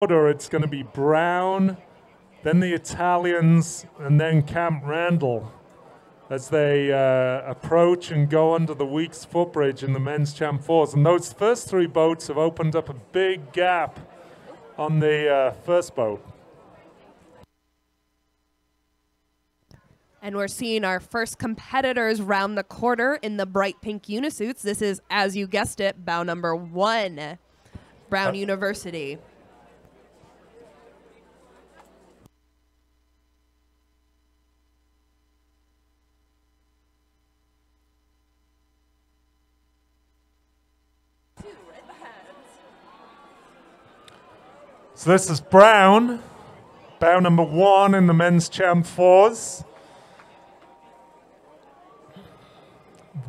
order, it's going to be Brown, then the Italians, and then Camp Randall as they approach and go under the Weeks footbridge in the men's Champ 4s. And those first three boats have opened up a big gap on the first boat. And we're seeing our first competitors round the quarter in the bright pink unisuits. This is, as you guessed it, bow number 1, Brown University. So this is Brown, bow number 1 in the men's Champ 4s.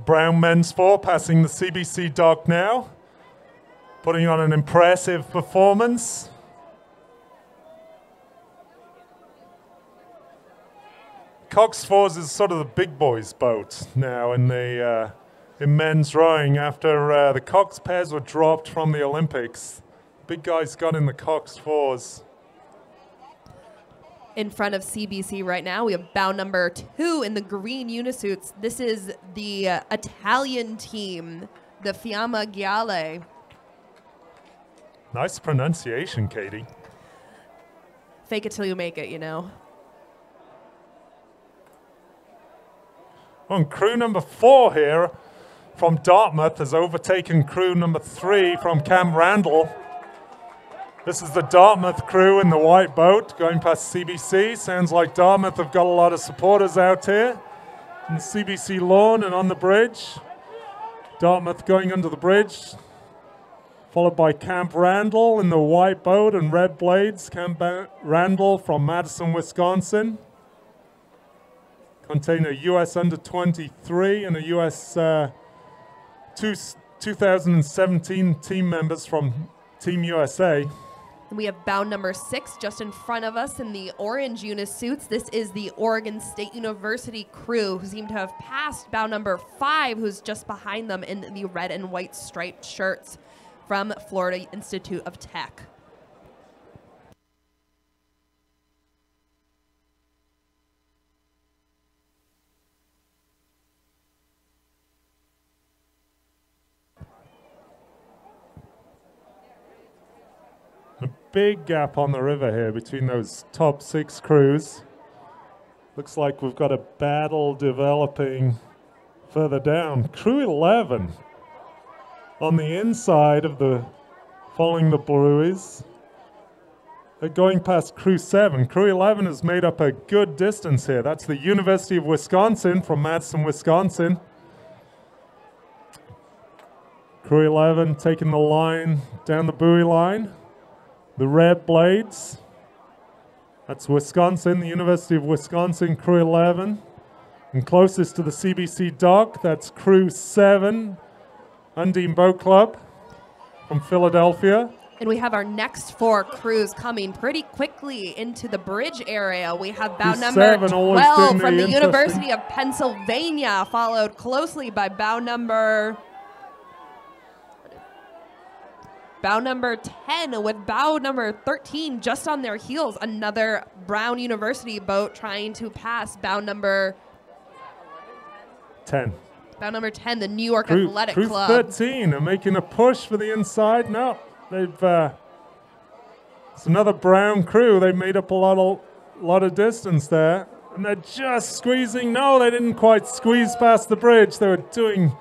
Brown men's 4 passing the CBC dock now, putting on an impressive performance. Cox 4s is sort of the big boys boat now in the in men's rowing after the Cox pairs were dropped from the Olympics. Big guys got in the Cox 4s. In front of CBC right now, we have bow number 2 in the green unisuits. This is the Italian team, the Fiamma Giale. Nice pronunciation, Katie. Fake it till you make it, you know. Well, crew number 4 here from Dartmouth has overtaken crew number 3 from Camp Randall. This is the Dartmouth crew in the white boat going past CBC. Sounds like Dartmouth have got a lot of supporters out here in the CBC lawn and on the bridge. Dartmouth going under the bridge, followed by Camp Randall in the white boat and red blades. Camp Randall from Madison, Wisconsin. Contain a U.S. under-23 and a U.S. 2017 team members from Team USA. And we have bow number 6 just in front of us in the orange unisuits. This is the Oregon State University crew who seem to have passed bow number 5, who's just behind them in the red and white striped shirts from Florida Institute of Tech. Big gap on the river here between those top 6 crews. Looks like we've got a battle developing further down. Crew 11 on the inside of the, following the buoys. They're going past crew 7. Crew 11 has made up a good distance here. That's the University of Wisconsin from Madison, Wisconsin. Crew 11 taking the line down the buoy line. The red blades, that's Wisconsin, the University of Wisconsin, crew 11. And closest to the CBC dock, that's crew 7, Undine Boat Club from Philadelphia. And we have our next 4 crews coming pretty quickly into the bridge area. We have bow number 12 from the University of Pennsylvania, followed closely by bow number 10 with bow number 13 just on their heels. Another Brown University boat trying to pass bow number 10. Bow number 10, the New York Athletic Club. Crew 13 are making a push for the inside. No, they've it's another Brown crew. They made up a lot of distance there, and they're just squeezing. No, they didn't quite squeeze past the bridge. They were doing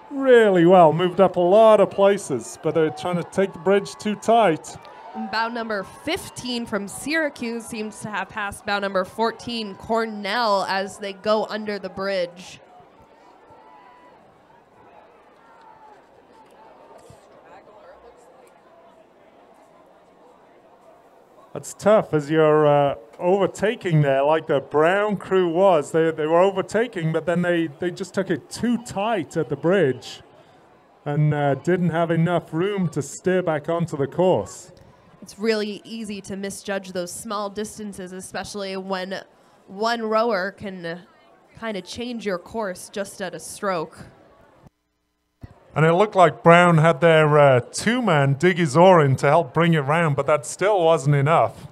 really well, moved up a lot of places, but they're trying to take the bridge too tight. And bow number 15 from Syracuse seems to have passed bow number 14, Cornell, as they go under the bridge. That's tough as you're overtaking there like the Brown crew was. They were overtaking, but then they just took it too tight at the bridge and didn't have enough room to steer back onto the course. It's really easy to misjudge those small distances, especially when one rower can kind of change your course just at a stroke. And it looked like Brown had their two-man dig his oar in to help bring it round, but that still wasn't enough.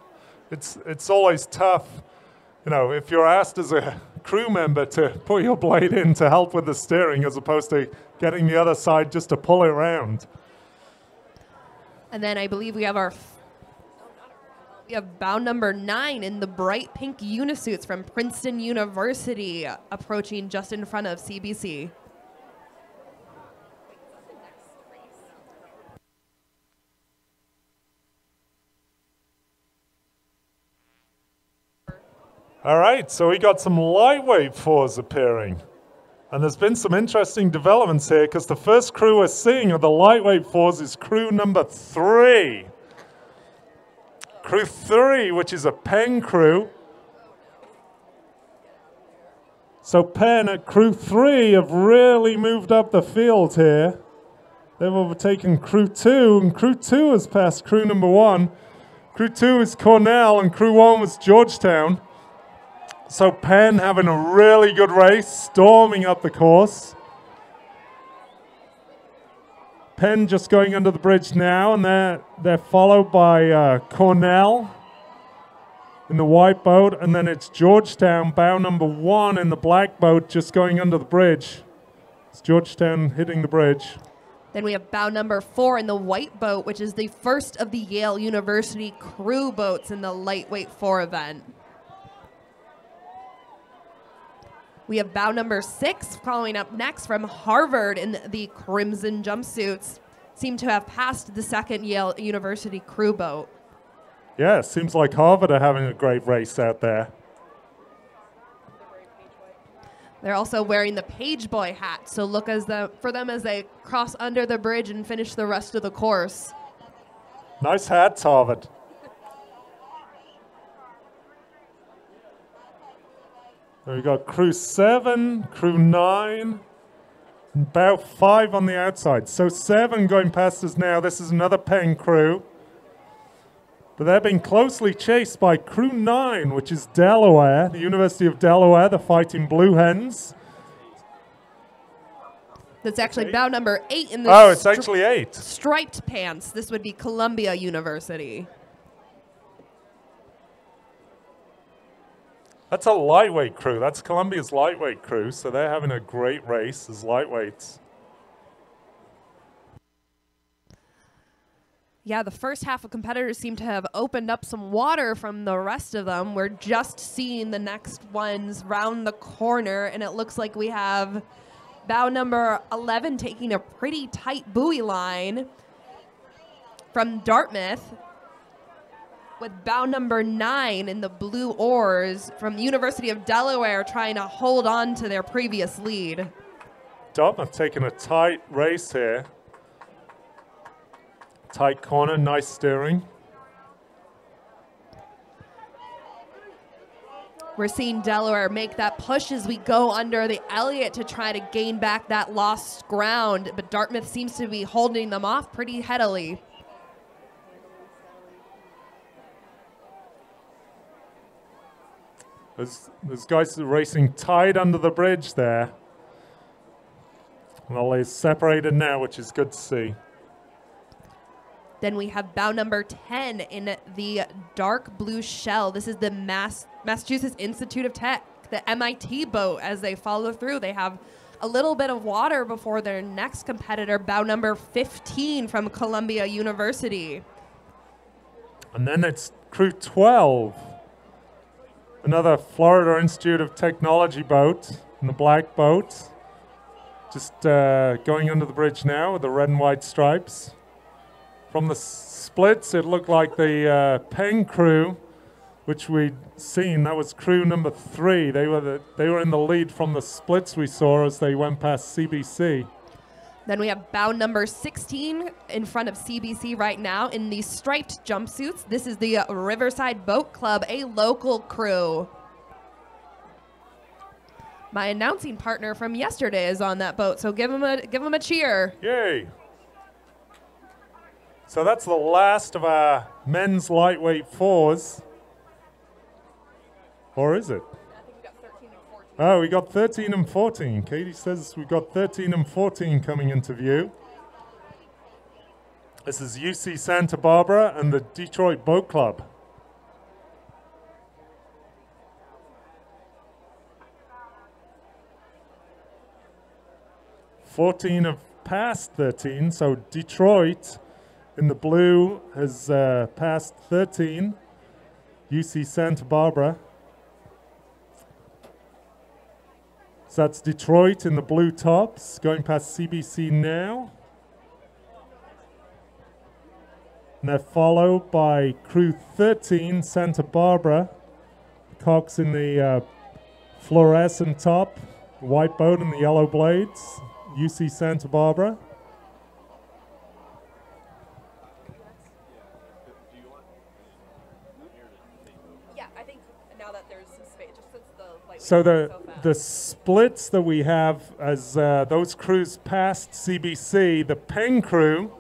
It's always tough, you know, if you're asked as a crew member to put your blade in to help with the steering as opposed to getting the other side just to pull it around. And then I believe we have bow number 9 in the bright pink unisuits from Princeton University approaching just in front of CBC. All right, so we got some lightweight fours appearing. And there's been some interesting developments here because the first crew we're seeing of the lightweight fours is crew number 3. Crew 3, which is a Penn crew. So Penn at crew 3 have really moved up the field here. They've overtaken crew 2, and crew 2 has passed crew number 1. Crew 2 is Cornell, and crew 1 was Georgetown. So Penn having a really good race, storming up the course. Penn just going under the bridge now, and they're followed by Cornell in the white boat, and then it's Georgetown, bow number 1 in the black boat, just going under the bridge. It's Georgetown hitting the bridge. Then we have bow number 4 in the white boat, which is the first of the Yale University crew boats in the lightweight 4 event. We have bow number 6 following up next from Harvard in the crimson jumpsuits. Seem to have passed the second Yale University crew boat. Yeah, it seems like Harvard are having a great race out there. They're also wearing the page boy hat, so look for them as they cross under the bridge and finish the rest of the course. Nice hats, Harvard. We've got crew 7, crew 9, and bow 5 on the outside. So 7 going past us now. This is another Penn crew. But they're being closely chased by crew 9, which is Delaware, the University of Delaware, the Fighting Blue Hens. That's actually bow number 8 in the Oh, it's actually 8. striped pants. This would be Columbia University. That's a lightweight crew. That's Columbia's lightweight crew, so they're having a great race as lightweights. Yeah, the first half of competitors seem to have opened up some water from the rest of them. We're just seeing the next ones round the corner, and it looks like we have bow number 11 taking a pretty tight buoy line from Dartmouth, with bow number 9 in the blue oars from the University of Delaware trying to hold on to their previous lead. Dartmouth taking a tight race here. Tight corner, nice steering. We're seeing Delaware make that push as we go under the Elliott to try to gain back that lost ground, but Dartmouth seems to be holding them off pretty heavily. There's guys racing tight under the bridge there. Well, they're separated now, which is good to see. Then we have bow number 10 in the dark blue shell. This is the Massachusetts Institute of Tech, the MIT boat. As they follow through, they have a little bit of water before their next competitor, bow number 15 from Columbia University. And then it's crew 12. Another Florida Institute of Technology boat, in the black boat. Just going under the bridge now with the red and white stripes. From the splits, it looked like the Penn crew, which we'd seen, that was crew number 3. They were in the lead from the splits we saw as they went past CBC. Then we have bow number 16 in front of CBC right now in the striped jumpsuits. This is the Riverside Boat Club, a local crew. My announcing partner from yesterday is on that boat, so give him a cheer. Yay! So that's the last of our men's lightweight fours. Or is it? I think we got 13 and 14. Oh, we got 13 and 14. Katie says we got 13 and 14 coming into view. This is UC Santa Barbara and the Detroit Boat Club. 14 have passed 13, so Detroit in the blue has passed 13. UC Santa Barbara. So that's Detroit in the blue tops, going past CBC now. And they're followed by Crew 13, Santa Barbara. Cox in the fluorescent top, white boat and the yellow blades. UC Santa Barbara. Yeah, I think now that there's some space, just since the light So was so fast. the splits that we have as those crews passed CBC, the Penn crew